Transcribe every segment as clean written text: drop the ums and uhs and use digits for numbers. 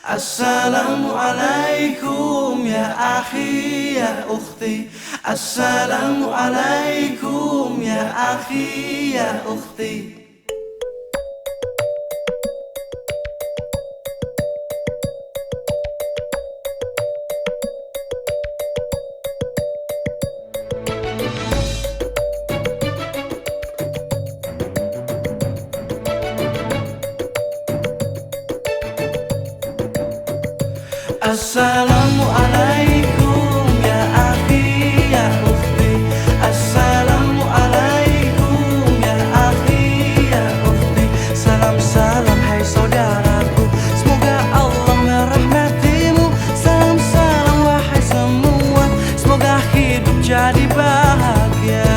Assalamualaikum ya akhi ya ukhti. Assalamualaikum ya akhi ya ukhti. Assalamualaikum ya akhi ya ukhti. Assalamualaikum ya akhi ya ukhti. Salam salam hai saudaraku, semoga Allah merahmatimu. Salam salam wahai semua, semoga hidup jadi bahagia.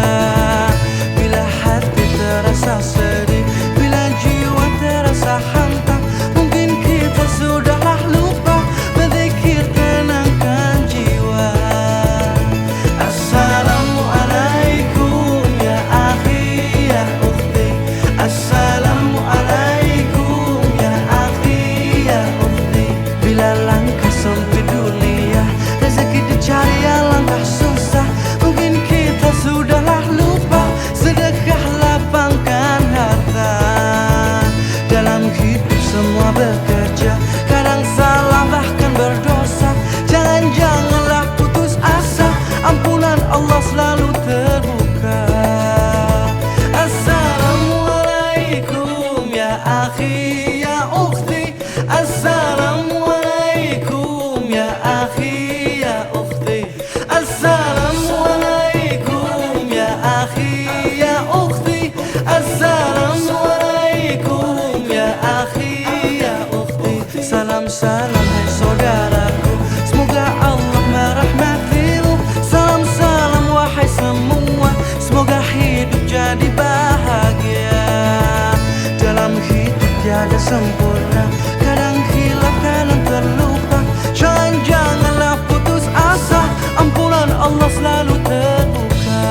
Bila hati terasa sedih, bila jiwa terasa hantam, mungkin kita sudahlah lupa berzikir tenangkan jiwa. Assalamualaikum ya akhi ya ukhti. Assalamualaikum ya akhi ya ukhti. Bila langkah sempit dunia, rezeki dicari yang langkah susah, mungkin kita sudahlah lupa sedekah lapangkan harta. Dalam hidup semua bekerja, kadang salah bahkan berdosa. Jangan-janganlah putus asa, ampunan Allah selalu terbuka. Assalamualaikum ya akhi ya ukhti. Assalamualaikum ya akhi ya ukhti. Assalamualaikum ya akhi ya ukhti. Assalamualaikum ya akhi ya ukhti. Salam salam hai saudaraku, semoga Allah merahmatimu. Salam salam wahai semua, semoga hidup jadi bahagia. Dalam hidup tiada sempurna, kadang hilaf kadang terlupa. Jangan-janganlah putus asa, ampunan Allah selalu terbuka.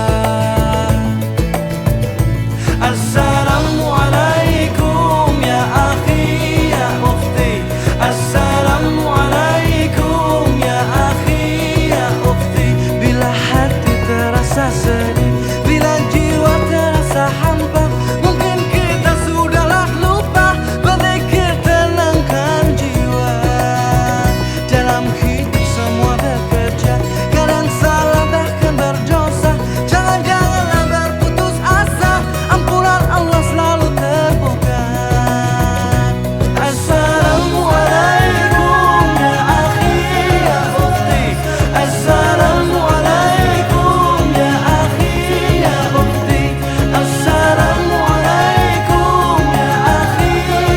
Assalamualaikum ya akhi ya ukhti. Assalamualaikum ya akhi ya ukhti. Bila hati terasa sedih, bila jiwa terasa hampa, mungkin kita sudahlah lupa berzikir tenangkan jiwa. Dalam hidup semua bekerja, kadang salah bahkan berdosa. Jangan-janganlah berputus asa, ampunan Allah selalu terbuka. Assalamualaikum ya akhi ya ukhti. Assalamualaikum ya akhi ya ukhti. Assalamualaikum ya akhi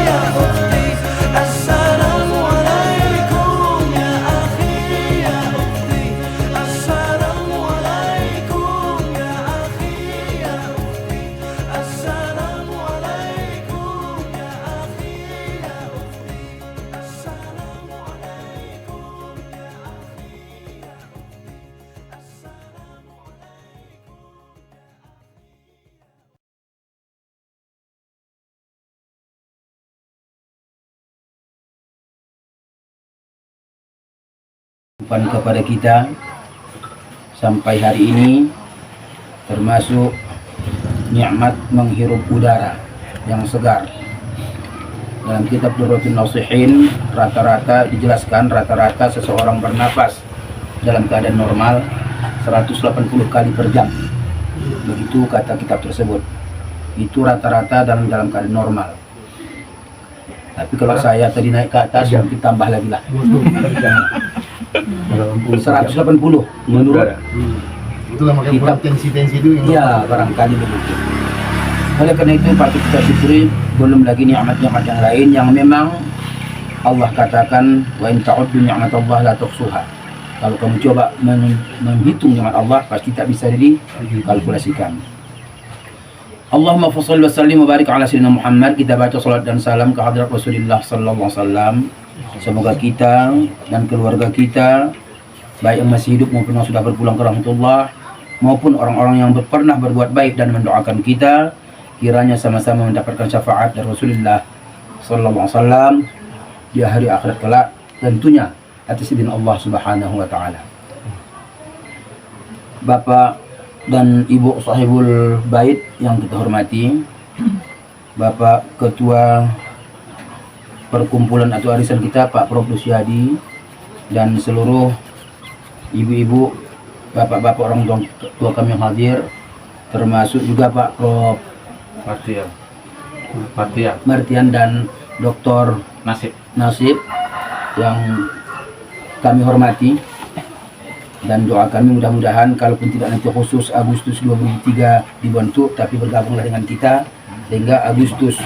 ya ukhti. Assalamualaikum ya akhi ya ukhti. Assalamualaikum ya akhi ya ukhti. Assalamualaikum ya akhi ya ukhti. Assalamualaikum ya kepada kita sampai hari ini, termasuk nikmat menghirup udara yang segar. Dalam kitab Durratul Nasihin rata-rata dijelaskan, rata-rata seseorang bernafas dalam keadaan normal 180 kali per jam. Begitu kata kitab tersebut. Itu rata-rata dalam keadaan normal. Tapi kalau saya tadi naik ke atas, mungkin tambah lagi lah. 180 menurut itulah makanya tensi itu yang ya barangkali begitu. Oleh karena itu patut kita syukuri, belum lagi nikmat-nikmat yang lain yang memang Allah katakan wa in ta'uddu ni'matallah la tuhsuha. Kalau kamu coba menghitung nikmat Allah, pasti tak bisa dikalkulasikan. Allahumma shalli wa sallim wa barik ala sayyidina Muhammad. Kita baca salat dan salam ke hadirat Rasulullah sallallahu alaihi wasallam. Semoga kita dan keluarga kita, baik yang masih hidup maupun yang sudah berpulang ke rahmatullah, maupun orang-orang yang pernah berbuat baik dan mendoakan kita, kiranya sama-sama mendapatkan syafaat dari Rasulullah sallallahu alaihi wasallam di hari akhirat kelak. tentunya atas izin Allah Subhanahu wa taala. Bapak dan Ibu sahibul bait yang kita hormati, Bapak Ketua Perkumpulan atau arisan kita Pak Prof. Lusiadi, dan seluruh ibu-ibu, bapak-bapak orang tua kami yang hadir, termasuk juga Pak Prof. Martian dan Dr. Nasib yang kami hormati, dan doa kami mudah-mudahan kalaupun tidak nanti khusus Agustus 2003 dibentuk, tapi bergabunglah dengan kita sehingga Agustus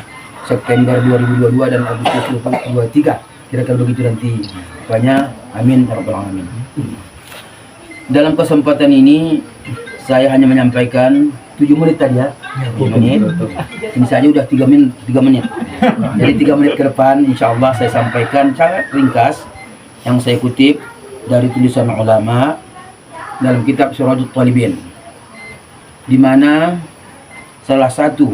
September 2022 dan Agustus 2023 kira-kira begitu nanti. Pokoknya amin ya rabbal alamin. Dalam kesempatan ini saya hanya menyampaikan 7 menit tadi ya. 7 menit. Ini saja udah 3 menit. Jadi 3 menit ke depan insyaallah saya sampaikan sangat ringkas yang saya kutip dari tulisan ulama dalam kitab Sirajul Talibin, di mana salah satu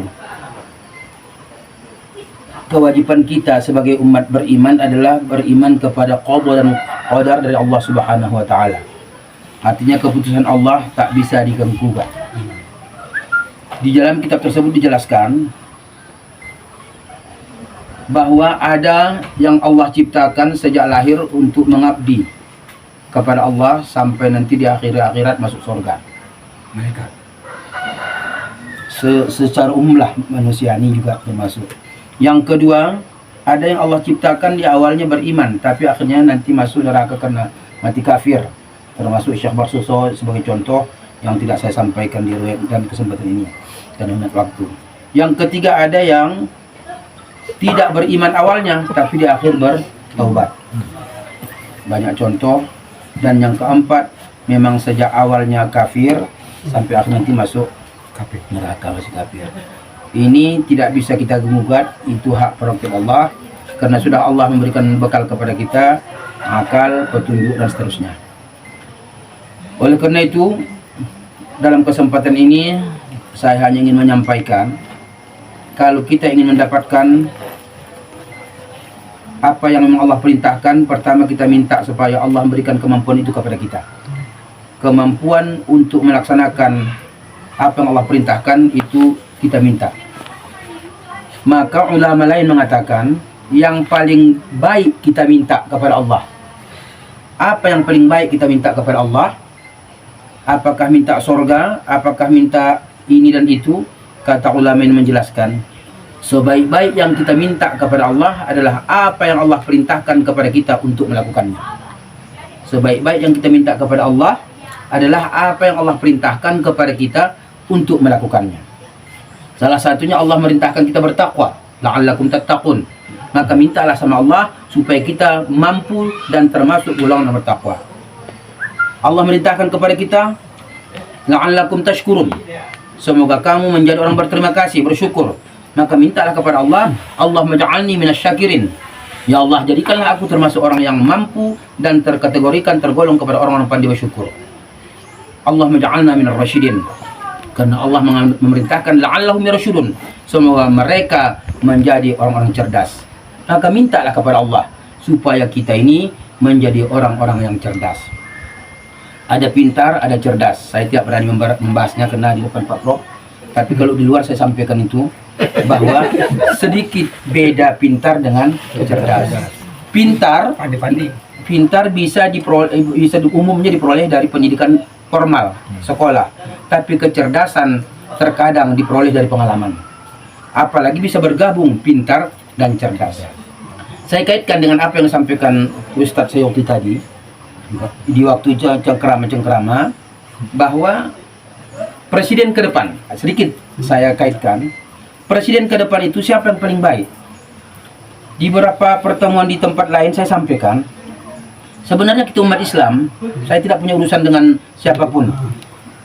kewajiban kita sebagai umat beriman adalah beriman kepada qada dan qadar dari Allah Subhanahu wa taala. Artinya keputusan Allah tak bisa diganggu-gugat. Di dalam kitab tersebut dijelaskan bahwa ada yang Allah ciptakan sejak lahir untuk mengabdi kepada Allah sampai nanti di akhirat masuk surga. Mereka secara umum lah, manusia ini juga termasuk. Yang kedua, ada yang Allah ciptakan di awalnya beriman, tapi akhirnya nanti masuk neraka karena mati kafir. Termasuk Syekh Barsuso sebagai contoh yang tidak saya sampaikan di riwayat dan kesempatan ini karena minat waktu. Yang ketiga, ada yang tidak beriman awalnya, tapi di akhir bertaubat. Banyak contoh. Dan yang keempat, memang sejak awalnya kafir sampai akhir nanti masuk neraka, masih kafir. Ini tidak bisa kita gugat, itu hak prerogatif Allah, karena sudah Allah memberikan bekal kepada kita, akal, petunjuk dan seterusnya. Oleh karena itu, dalam kesempatan ini saya hanya ingin menyampaikan, kalau kita ingin mendapatkan apa yang memang Allah perintahkan, pertama kita minta supaya Allah memberikan kemampuan itu kepada kita. Kemampuan untuk melaksanakan apa yang Allah perintahkan itu kita minta. Maka ulama lain mengatakan yang paling baik kita minta kepada Allah. Apa yang paling baik kita minta kepada Allah? Apakah minta surga? Apakah minta ini dan itu? Kata ulama ini menjelaskan, sebaik-baik yang kita minta kepada Allah adalah apa yang Allah perintahkan kepada kita untuk melakukannya. Sebaik-baik yang kita minta kepada Allah adalah apa yang Allah perintahkan kepada kita untuk melakukannya. Salah satunya Allah merintahkan kita bertakwa, la'allakum tattaqun. Maka mintalah sama Allah supaya kita mampu dan termasuk golongan yang bertakwa. Allah merintahkan kepada kita, la'allakum tashkurun. Semoga kamu menjadi orang berterima kasih, bersyukur. Maka mintalah kepada Allah, Allah maj'alni minasyakirin. Ya Allah, jadikanlah aku termasuk orang yang mampu dan terkategorikan, tergolong kepada orang-orang pandai bersyukur. Allah maj'alna minar rasyidin. Karena Allah memerintahkan la'allahum yarsyudun, semoga mereka menjadi orang-orang cerdas. Maka mintalah kepada Allah supaya kita ini menjadi orang-orang yang cerdas. Ada pintar, ada cerdas. Saya tidak berani membahasnya karena di depan Pak Prof. Tapi kalau di luar saya sampaikan itu bahwa sedikit beda pintar dengan cerdas. Pintar bisa umumnya diperoleh dari pendidikan formal, sekolah. Tapi kecerdasan terkadang diperoleh dari pengalaman. Apalagi bisa bergabung pintar dan cerdas. Saya kaitkan dengan apa yang disampaikan Ustadz Sayuti tadi di waktu cengkrama bahwa presiden ke depan, sedikit saya kaitkan, presiden ke depan itu siapa yang paling baik? Di beberapa pertemuan di tempat lain saya sampaikan, sebenarnya kita umat Islam, saya tidak punya urusan dengan siapapun.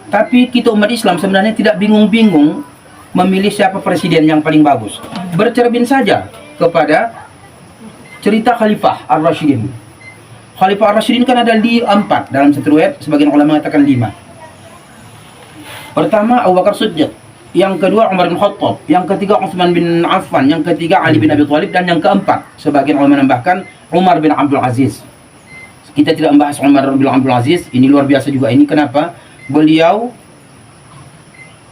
Tapi kita umat Islam sebenarnya tidak bingung-bingung memilih siapa presiden yang paling bagus. Bercermin saja kepada cerita Khalifah Ar-Rasyidin. Khalifah Ar-Rasyidin kan ada 4 dalam satu riwayat, sebagian ulama mengatakan 5. Pertama Abu Bakar Siddiq, yang kedua Umar bin Khattab, yang ketiga Utsman bin Affan, yang ketiga Ali bin Abi Thalib, dan yang keempat sebagian ulama menambahkan Umar bin Abdul Aziz. Kita tidak membahas Umar bin Abdul Aziz, ini luar biasa juga ini. Kenapa? Beliau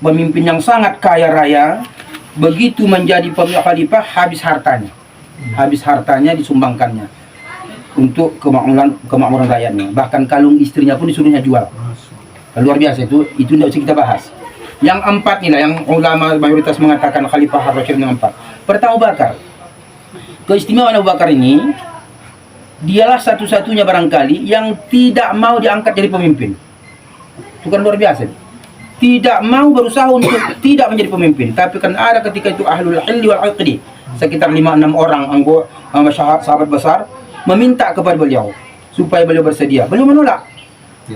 pemimpin yang sangat kaya raya, begitu menjadi khalifah habis hartanya. Habis hartanya disumbangkannya untuk kemakmuran rakyatnya. Bahkan kalung istrinya pun disuruhnya jual. Luar biasa itu tidak usah kita bahas. Yang empat inilah yang ulama mayoritas mengatakan Khalifah Ar-Rasyid yang empat. Pertama Abu Bakar. Keistimewaan Abu Bakar ini, dialah satu-satunya barangkali yang tidak mau diangkat jadi pemimpin. Itu kan luar biasa. Tidak mau berusaha untuk tidak menjadi pemimpin. Tapi kan ada ketika itu ahlul hilli wal aqdi, sekitar 5-6 orang anggota sahabat besar meminta kepada beliau supaya beliau bersedia. Beliau menolak.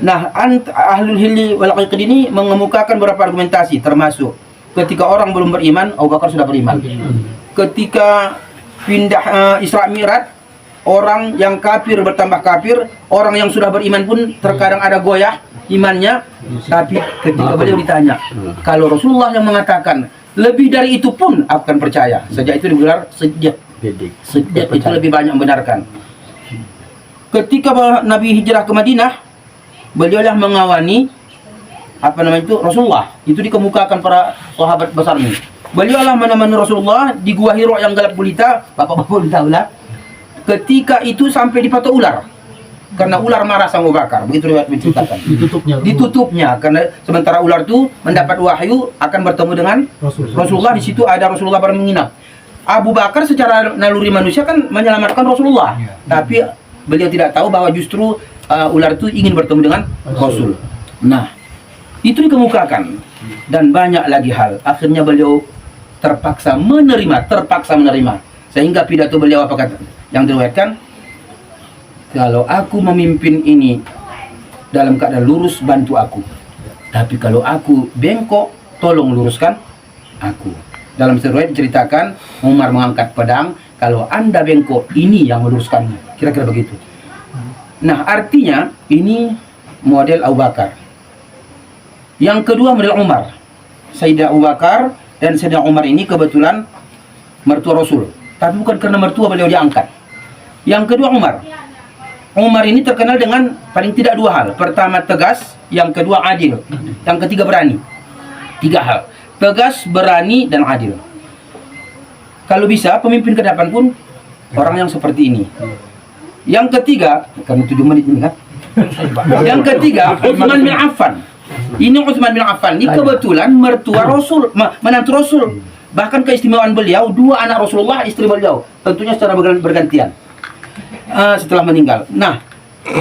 Nah, ahlul hilli wal aqdi ini mengemukakan beberapa argumentasi, termasuk ketika orang belum beriman, Abu Bakar sudah beriman. Ketika pindah Isra Mi'raj, orang yang kafir bertambah kafir, orang yang sudah beriman pun terkadang ada goyah imannya. Tapi ketika beliau ditanya, kalau Rasulullah yang mengatakan lebih dari itu pun akan percaya. Sejak itu digelar Siddiq. Siddiq itu lebih banyak membenarkan. Ketika Nabi hijrah ke Madinah, beliaulah mengawani Rasulullah. Itu dikemukakan para sahabat besar ini. Beliaulah menemani Rasulullah di Gua Hira yang gelap gulita. Bapak-bapak boleh tahu lah. Ketika itu sampai dipatok ular. Karena ular marah sama Abu Bakar. Begitu riwayat menceritakan. Ditutupnya. Karena sementara ular itu mendapat wahyu akan bertemu dengan Rasulullah. Di situ ada Rasulullah baru menginap. Abu Bakar secara naluri manusia kan menyelamatkan Rasulullah. Tapi beliau tidak tahu bahwa justru ular itu ingin bertemu dengan Rasul. Nah, itu dikemukakan. Dan banyak lagi hal. Akhirnya beliau terpaksa menerima. Sehingga pidato beliau apa kata? Yang diriwayatkan, kalau aku memimpin ini dalam keadaan lurus, bantu aku. Tapi kalau aku bengkok, tolong luruskan aku. Dalam riwayat diceritakan, Umar mengangkat pedang, kalau Anda bengkok, ini yang meluruskannya. Kira-kira begitu. Nah, artinya ini model Abu Bakar. Yang kedua model Umar. Sayyidina Abu Bakar dan Sayyidina Umar ini kebetulan mertua Rasul. Tapi bukan karena mertua beliau diangkat. Yang kedua Umar. Umar ini terkenal dengan paling tidak dua hal. Pertama tegas, yang kedua adil, yang ketiga berani. 3 hal. Tegas, berani, dan adil. Kalau bisa pemimpin ke depan pun orang yang seperti ini. Yang ketiga, karena 7 menit ini kan. Yang ketiga, Utsman bin Affan. Ini Utsman bin Affan ini kebetulan mertua Rasul, menantu Rasul. Bahkan keistimewaan beliau, 2 anak Rasulullah istri beliau. Tentunya secara bergantian. Setelah meninggal. Nah,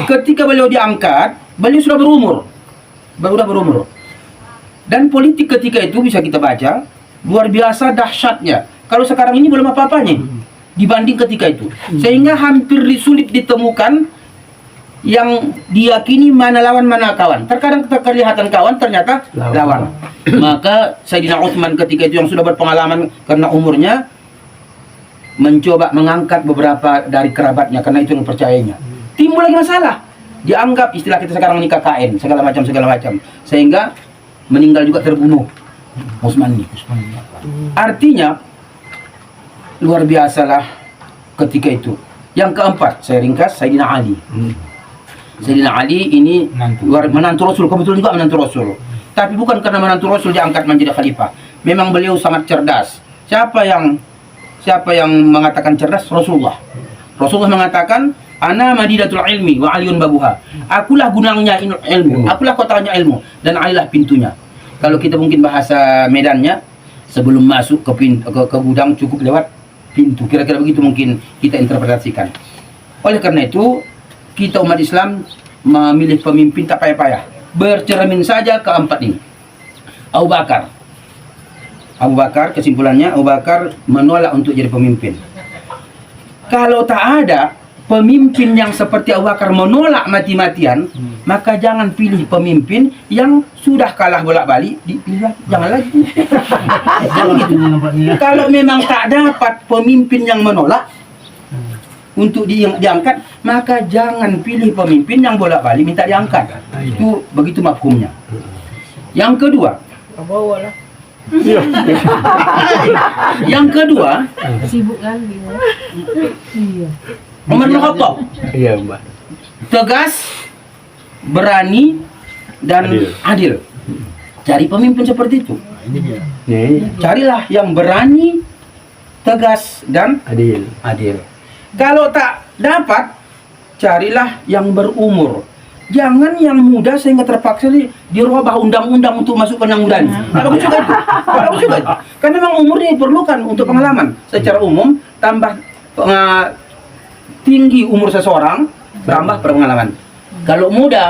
ketika beliau diangkat, beliau sudah berumur. Dan politik ketika itu bisa kita baca luar biasa dahsyatnya. Kalau sekarang ini belum apa-apanya dibanding ketika itu. Sehingga hampir sulit ditemukan yang diyakini mana lawan mana kawan. Terkadang kelihatan kawan, ternyata lawan. Maka Sayyidina Utsman ketika itu yang sudah berpengalaman karena umurnya, mencoba mengangkat beberapa dari kerabatnya karena itu yang percayanya. Timbul lagi masalah. Dianggap istilah kita sekarang ini KKN, segala macam. Sehingga meninggal juga terbunuh Utsman ini. Artinya luar biasalah ketika itu. Yang keempat, saya ringkas, Sayyidina Ali. Sayyidina Ali ini menantu Rasul, kebetulan juga menantu Rasul. Tapi bukan karena menantu Rasul diangkat menjadi khalifah. Memang beliau sangat cerdas. Siapa yang mengatakan cerdas? Rasulullah. Rasulullah mengatakan, ana madidatul ilmi wa aliyun babuha. Akulah gunangnya ilmu, akulah kotanya ilmu, dan alilah pintunya. Kalau kita mungkin bahasa Medannya, sebelum masuk ke gudang cukup lewat pintu. Kira-kira begitu mungkin kita interpretasikan. Oleh karena itu, kita umat Islam memilih pemimpin tak payah-payah. Bercermin saja keempat ini. Abu Bakar, kesimpulannya Abu Bakar menolak untuk jadi pemimpin. Kalau tak ada pemimpin yang seperti Abu Bakar menolak mati-matian, maka jangan pilih pemimpin yang sudah kalah bolak-balik, dipilih jangan lagi. Kalau memang tak dapat pemimpin yang menolak untuk diangkat, maka jangan pilih pemimpin yang bolak-balik minta diangkat. Itu begitu mafhumnya. Yang kedua, Umar bin Khattab. Iya, Mbak. Tegas, berani, dan adil. Cari pemimpin seperti itu. Nah, ini dia. Nih, Carilah yang berani, tegas, dan adil. adil. Kalau tak dapat, carilah yang berumur. Jangan yang muda sehingga terpaksa dirubah undang-undang untuk masukkan yang muda. Nggak bagus juga itu. Nggak bagus juga itu. Karena memang umur diperlukan untuk pengalaman. Secara umum, tambah tinggi umur seseorang, tambah pengalaman. Kalau muda,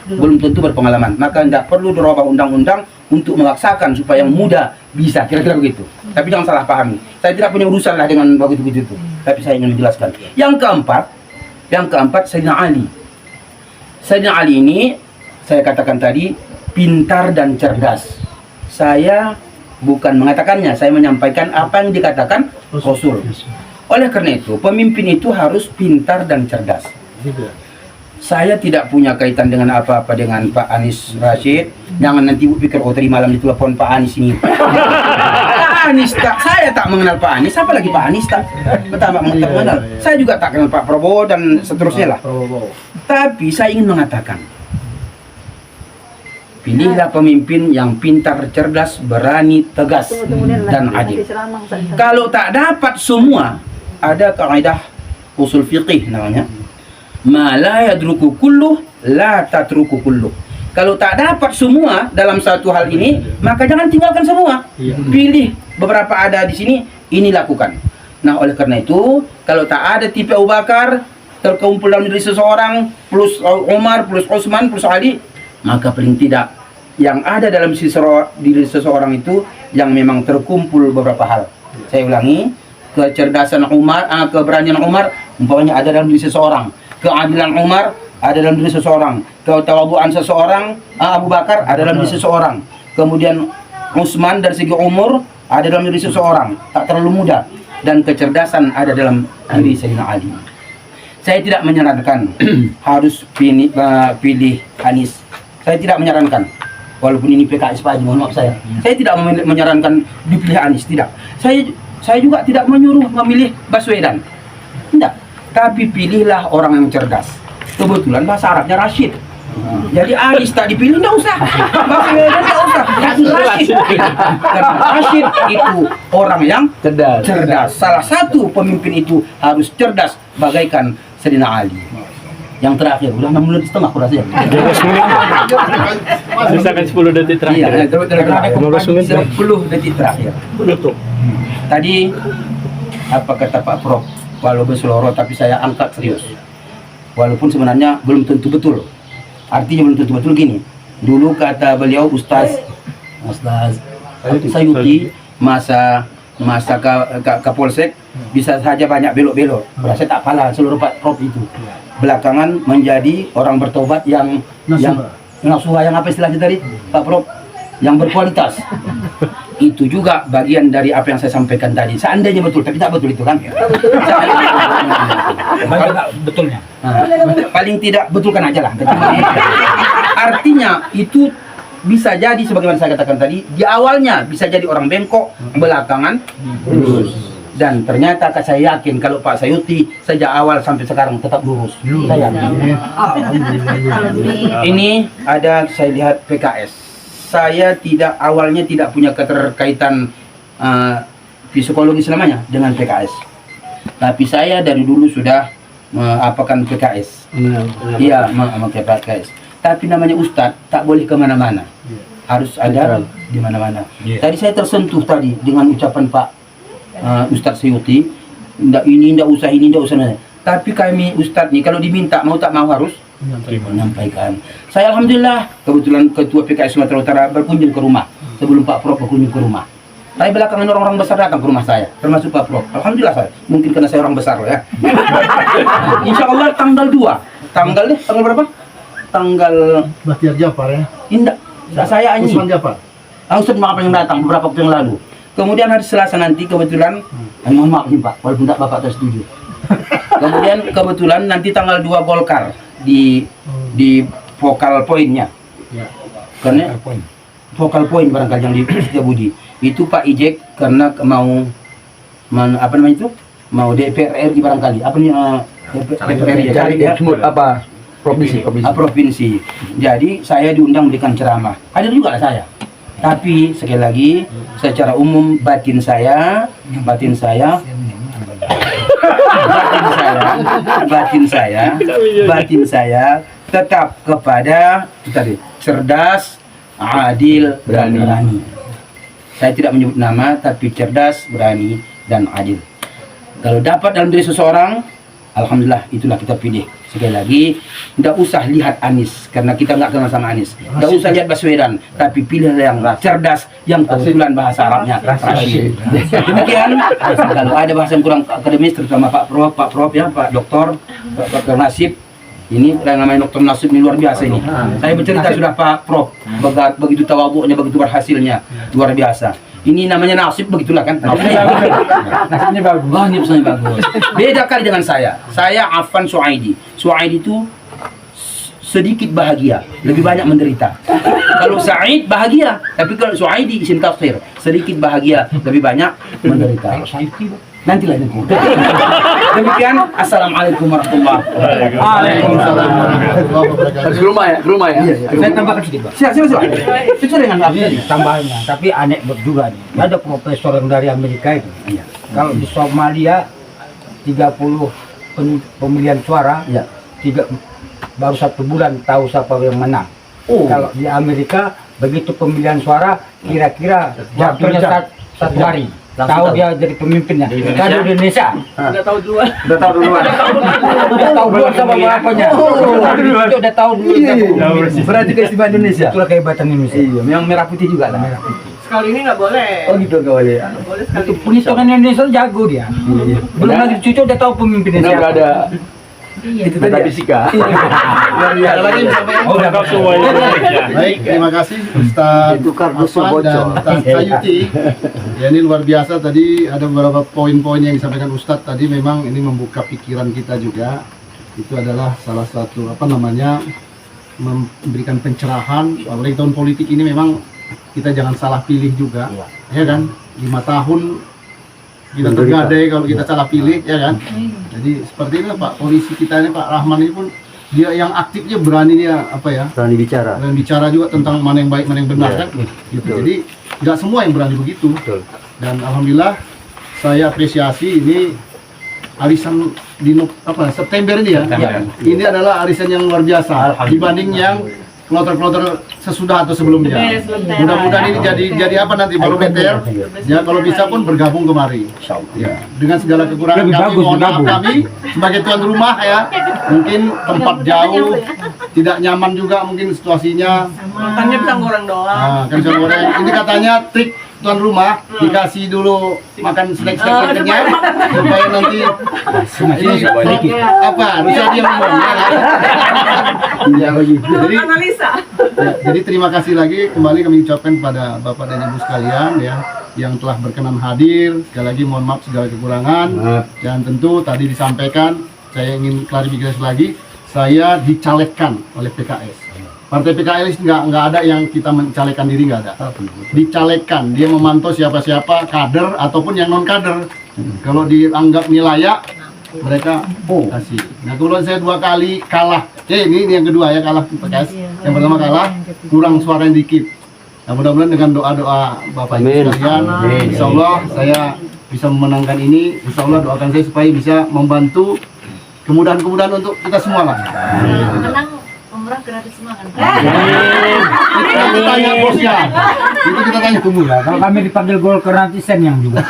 belum tentu berpengalaman. Maka tidak perlu dirubah undang-undang untuk memaksakan supaya yang muda bisa. Kira-kira begitu. Tapi jangan salah pahami. Saya tidak punya urusan lah dengan begitu-begitu. Tapi saya ingin menjelaskan. Yang keempat, Sayyidina Ali. Sayyidina Ali ini, saya katakan tadi, pintar dan cerdas. Saya bukan mengatakannya, saya menyampaikan apa yang dikatakan Rasul. Oleh karena itu, pemimpin itu harus pintar dan cerdas. Ini dia. Saya tidak punya kaitan dengan apa-apa dengan Pak Anies Rashid. Jangan nanti Bu pikir, oh tadi malam ditelepon Pak Anies ini. Pak Anies tak, saya tak mengenal Pak Anies, apalagi Pak Anies tak mengenal. Saya juga tak kenal Pak Prabowo dan seterusnya lah. Prabowo. Tapi saya ingin mengatakan, pilihlah pemimpin yang pintar, cerdas, berani, tegas, dan adil. Kalau tak dapat semua, ada kaidah usul fiqih namanya. Ma la yadruku kulluh, la tatruku kulluh. Kalau tak dapat semua dalam satu hal ini, maka jangan tinggalkan semua. Pilih beberapa ada di sini, ini lakukan. Nah, oleh karena itu, kalau tak ada tipe Abu Bakar terkumpul dalam diri seseorang, plus Umar, plus Utsman, plus Ali, maka paling tidak yang ada dalam diri seseorang itu yang memang terkumpul beberapa hal. Saya ulangi, kecerdasan Umar, keberanian Umar, umpamanya ada dalam diri seseorang. Keadilan Umar ada dalam diri seseorang. Ketawaduan seseorang, Abu Bakar ada dalam diri seseorang. Kemudian Utsman dari segi umur ada dalam diri seseorang, tak terlalu muda. Dan kecerdasan ada dalam diri Sayyidina Ali. Saya tidak menyarankan harus pilih Anies. Saya tidak menyarankan. Walaupun ini PKS Pak Haji, mohon maaf saya. Saya tidak menyarankan dipilih Anies, tidak. Saya juga tidak menyuruh memilih Baswedan. Tidak. Tapi pilihlah orang yang cerdas. Kebetulan bahasa Arabnya Rashid. Jadi Anies tak dipilih, enggak usah. Baswedan enggak usah. Rashid. Karena Rashid itu orang yang cerdas. Salah satu pemimpin itu harus cerdas bagaikan Sayyidina Ali. Yang terakhir, udah 6 menit setengah kurang saja. 15 menit. Sisakan 10 detik terakhir. Iya, 15 menit. 10 detik terakhir. Tadi apa kata Pak Prof? Walau berseloroh tapi saya angkat serius. Walaupun sebenarnya belum tentu betul. Artinya belum tentu betul gini. Dulu kata beliau Ustaz Sayuti masa Kapolsek bisa saja banyak belok-belok. Saya tak pala seluruh Pak Prof itu. Belakangan menjadi orang bertobat yang nasuha, yang apa istilahnya tadi Pak Prof, yang berkualitas. Itu juga bagian dari apa yang saya sampaikan tadi. Seandainya betul, tapi tak betul itu kan? Betulnya. Paling tidak betulkan aja lah. Artinya itu bisa jadi sebagaimana saya katakan tadi, di awalnya bisa jadi orang bengkok, belakangan lurus. Dan ternyata saya yakin kalau Pak Sayuti sejak awal sampai sekarang tetap lurus. Saya yakin. Ini ada saya lihat PKS. Saya awalnya tidak punya keterkaitan psikologis namanya dengan PKS. Tapi saya dari dulu sudah apakan PKS. Iya, memakai PKS. Tapi namanya Ustadz tak boleh kemana-mana. Harus ada di mana-mana. Tadi saya tersentuh tadi dengan ucapan Pak Ustadz Sayuti. Ndak usah ini, ndak usah. Tapi kami Ustadz nih kalau diminta mau tak mau harus menyampaikan. Saya alhamdulillah kebetulan ketua PKS Sumatera Utara berkunjung ke rumah sebelum Pak Prof berkunjung ke rumah. Tapi belakangan orang-orang besar datang ke rumah saya, termasuk Pak Prof. Alhamdulillah saya, mungkin karena saya orang besar loh ya. Insya Allah tanggal 2. Tanggal berapa? Tanggal Bahtiar Jafar ya. Indah. Saya ini. Usman Jafar. Ustadz maaf yang datang beberapa waktu yang lalu. Kemudian hari Selasa nanti kebetulan, mohon maaf nih Pak, walaupun tak Bapak tersetuju. Kemudian kebetulan nanti tanggal 2 Golkar di vokal poinnya. Karena vokal poin barangkali yang di Setiabudi itu Pak Ijek karena mau DPR RI barangkali apa nih Cari ya. apa provinsi. Provinsi. Jadi saya diundang memberikan ceramah. Hadir juga lah saya. Tapi sekali lagi secara umum batin saya tetap kepada tadi cerdas, adil, dan berani. Saya tidak menyebut nama, tapi cerdas, berani, dan adil. Kalau dapat dalam diri seseorang, alhamdulillah itulah kita pilih. Sekali lagi, tidak usah lihat Anies, karena kita nggak kenal sama Anies. Tidak usah lihat Baswedan, tapi pilih yang cerdas, yang kebetulan bahasa Arabnya Rashid. Demikian, kalau ada bahasa yang kurang akademis, terutama Pak Prof ya, Pak Doktor, Pak Dr. Nasib. Ini yang namanya Dr. Nasib ini luar biasa ini. Saya bercerita sudah Pak Prof, begitu tawaduknya, begitu berhasilnya, luar biasa. Ini namanya nasib begitulah kan. Nasibnya bagus. Nasibnya bagus. Beda kali dengan saya. Saya Afan Suaidi. Suaidi itu sedikit bahagia, lebih banyak menderita. Kalau Said bahagia, tapi kalau Suaidi isim tafsir, sedikit bahagia, lebih banyak menderita. Nantilah nanti. Demikian, assalamualaikum warahmatullahi wabarakatuh. Waalaikumsalam warahmatullahi wabarakatuh. Harus ke rumah ya. Saya tambahkan sedikit, Pak. Silakan. Sesuai dengan tambahannya, tapi aneh juga nih. Ada profesor yang dari Amerika itu. Iya. Kalau di Somalia 30 pemilihan suara, Iya. baru 1 bulan tahu siapa yang menang. Oh. Kalau di Amerika begitu pemilihan suara kira-kira waktunya 1 hari. Tahu dia jadi pemimpinnya. Kalau di Indonesia Udah tahu duluan. udah tahu duluan sama bapaknya. Itu udah tahu duluan. Berarti keistimewaan Indonesia. Itulah kehebatan Indonesia. Iya, yang merah putih juga lah. Sekali ini nggak boleh. Oh gitu nggak boleh. Nggak boleh sekali. Itu penghitungan Indonesia jago dia. Belum lagi cucu udah tahu pemimpinnya Benar siapa. ada Itu mata fisika. Ada lagi yang disampaikan? Oh, udah semuanya. Baik, terima kasih Ustaz Itu kardus Afan dan bocor. Ustaz Sayuti. Ya, ini luar biasa tadi ada beberapa poin-poin yang disampaikan Ustaz tadi, memang ini membuka pikiran kita juga. Itu adalah salah satu memberikan pencerahan. Apalagi tahun politik ini memang kita jangan salah pilih juga, ya kan? 5 tahun kita tergadai kalau kita salah pilih, ya kan? Jadi seperti ini Pak polisi kita ini, Pak Rahman ini pun dia yang aktifnya berani, dia Berani bicara. dan bicara juga tentang mana yang baik mana yang benar, kan gitu. Jadi tidak semua yang berani begitu. Dan alhamdulillah saya apresiasi ini arisan di September ini ya. Ini adalah arisan yang luar biasa dibanding yang kloter-kloter sesudah atau sebelumnya. Mudah-mudahan ini jadi apa nanti barometer. Ya kalau bisa pun bergabung kemari. Ya, dengan segala kekurangan kami, mohon maaf kami sebagai tuan rumah ya. Mungkin tempat jauh, tidak nyaman juga mungkin situasinya. Makannya pisang goreng doang. Nah, kan pisang goreng. Ini katanya trik tuan rumah, dikasih dulu makan snack-snack kekinian supaya nanti ini harusnya dia ngomong ya kan? Ya, jadi Analisa. ya, jadi terima kasih lagi kembali kami ucapkan pada Bapak dan Ibu sekalian ya yang telah berkenan hadir. Sekali lagi mohon maaf segala kekurangan, dan tentu tadi disampaikan, saya ingin klarifikasi lagi, saya dicalegkan oleh PKS. Partai PKS nggak ada yang kita mencalekkan diri, nggak ada. Dicalegkan, dia memantau siapa-siapa kader ataupun yang non kader. Kalau dianggap layak, mereka kasih. Nah kebetulan saya 2 kali kalah. Ini yang kedua ya, kalah PKS. Yang pertama kalah, kurang suara yang dikit. Nah mudah-mudahan dengan doa-doa Bapak Ibu sekalian, insya Allah saya bisa memenangkan ini. Insya Allah doakan saya supaya bisa membantu kemudahan-kemudahan untuk kita semua lah. Menang umrah gratis semua kan? Kita tanya bosnya. Itu kita tanya. Tunggu lah, kalau kami dipanggil Golkar nanti sen yang juga.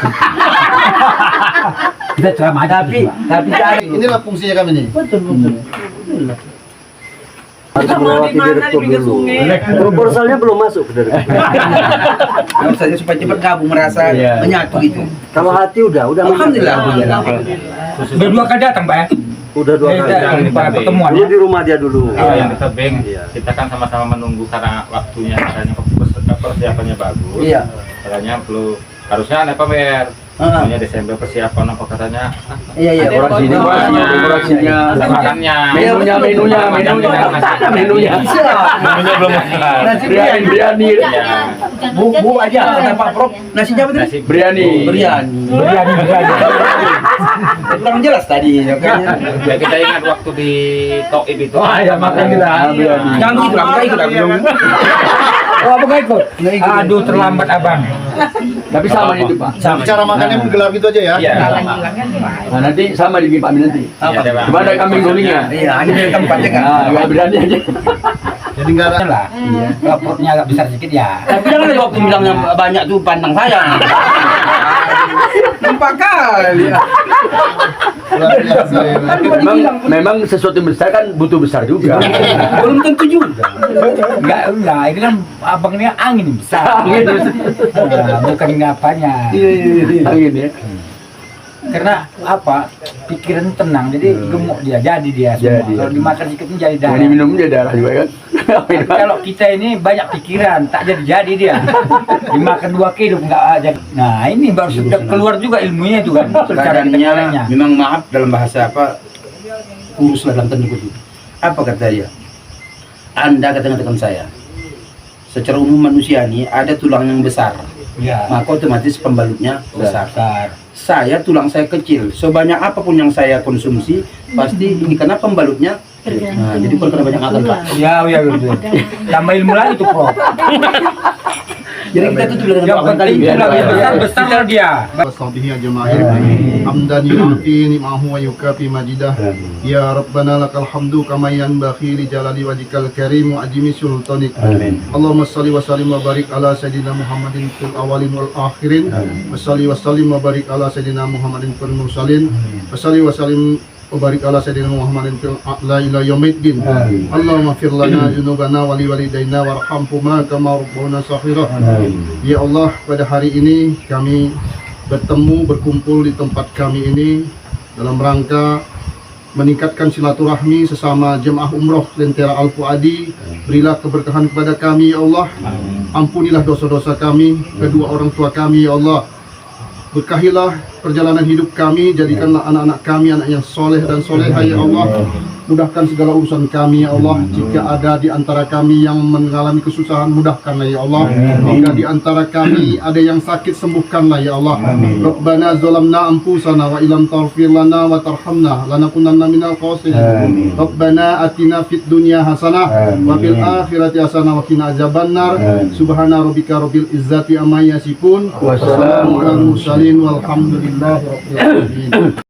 Kita ceramah aja. Tapi inilah fungsinya kami nih. Harus melewati direktur dulu. Proposalnya belum masuk ke direktur. Kalau saja supaya cepat gabung, merasa menyatu gitu. Kalau hati udah Alhamdulillah. Udah 2 kali datang, Pak ya? Udah 2 kali. Pada pertemuan Dulu ya. di rumah dia dulu. Yang kita kita kan sama-sama menunggu karena waktunya, karena persiapannya bagus. Iya. Makanya perlu harusnya ada pamer. Namanya Desember persiapan apa katanya? Iya, Dekorasinya, makannya. Menunya Menunya belum makan. Nasi biryani. Bu aja kata Pak Prof. Nasinya apa tadi? Nasi Biryani. Biryani. Kurang jelas tadi makanya. Ya kita ingat waktu di Toib itu. Wah, ya makan kita biryani. Jangan gitu lah, kita ikut belum. Oh, apa nggak ikut? Aduh, terlambat abang. Tapi sama itu Pak. Cara makannya pun gelar gitu aja ya. Iya. Nah, nanti sama di Pak Amin nanti. Iya, deh, Bang. Cuma ada kambing gulingnya. Iya, hanya dari tempatnya kan. Nah, nggak berani aja. Jadi nggak ada. Lah, kalau perutnya agak besar sedikit ya. Tapi jangan ada waktu bilang yang banyak tuh pandang saya. Nampak kali. Luar biasa ya. Memang sesuatu yang besar kan butuh besar juga. Belum tentu juga. Enggak, enggak. Ini kan abang ini angin besar. Nah, bukan ini apanya. Angin ya. Karena apa? Pikiran tenang, jadi gemuk dia, jadi dia semua. Jadi. Kalau dimakan sedikit jadi Yang darah. diminum dia darah juga kan. Tapi kalau kita ini banyak pikiran, tak jadi dia. Dimakan 2 kilo enggak jadi. Nah, ini baru sudah keluar juga ilmunya itu kan. Cara kita Keadaannya caranya. memang maaf dalam bahasa apa? Uruslah dalam tanda kutip. Apa kata dia? Anda katakan saya. Secara umum manusia ini ada tulang yang besar. Ya. Maka otomatis pembalutnya besar. Besar. Saya tulang saya kecil. Sebanyak apapun yang saya konsumsi pasti ini karena pembalutnya. Nah, jadi bukan karena banyak makan Pak. Ya, ya betul. Tambah ilmu lagi tuh, Prof. Jadi kita tutup dengan Yang doa kali penting ini. besar besar dia. Wassalbihi ajma'in hamdan yu'afi ni'mahu wa yukafi majidah ya rabbana lakal hamdu kama yanbaghi li jalali wajhikal karim wa ajmi sultanik Allahumma shalli wa sallim wa barik ala sayyidina Muhammadin fil awalin wal akhirin wa shalli wa sallim wa barik ala sayyidina Muhammadin fil mursalin wa shalli wa sallim wa barik ala sayyidina Muhammadin fil a'la ila yaumiddin Allahumma fir lana junubana wa li walidayna warhamhuma kama rabbuna saghira. Ya Allah, pada hari ini kami berkumpul di tempat kami ini dalam rangka meningkatkan silaturahmi sesama jemaah umroh Lentera Al Fuadi. Berilah keberkahan kepada kami ya Allah. Ampunilah dosa-dosa kami, kedua orang tua kami ya Allah. Berkahilah perjalanan hidup kami, jadikanlah anak-anak kami anak yang soleh dan soleha ya Allah. Mudahkan segala urusan kami ya Allah. Jika ada di antara kami yang mengalami kesusahan, mudahkanlah ya Allah. Jika di antara kami ada yang sakit, sembuhkanlah ya Allah. Rabbana zalamna anfusana wa illam taghfir lana wa tarhamna lanakunanna minal khasirin. Rabbana atina fid dunya hasanah wa fil akhirati hasanah wa qina azabannar. Subhana rabbika rabbil izzati amma yasifun. Wassalamu alal mursalin walhamdulillahi rabbil alamin.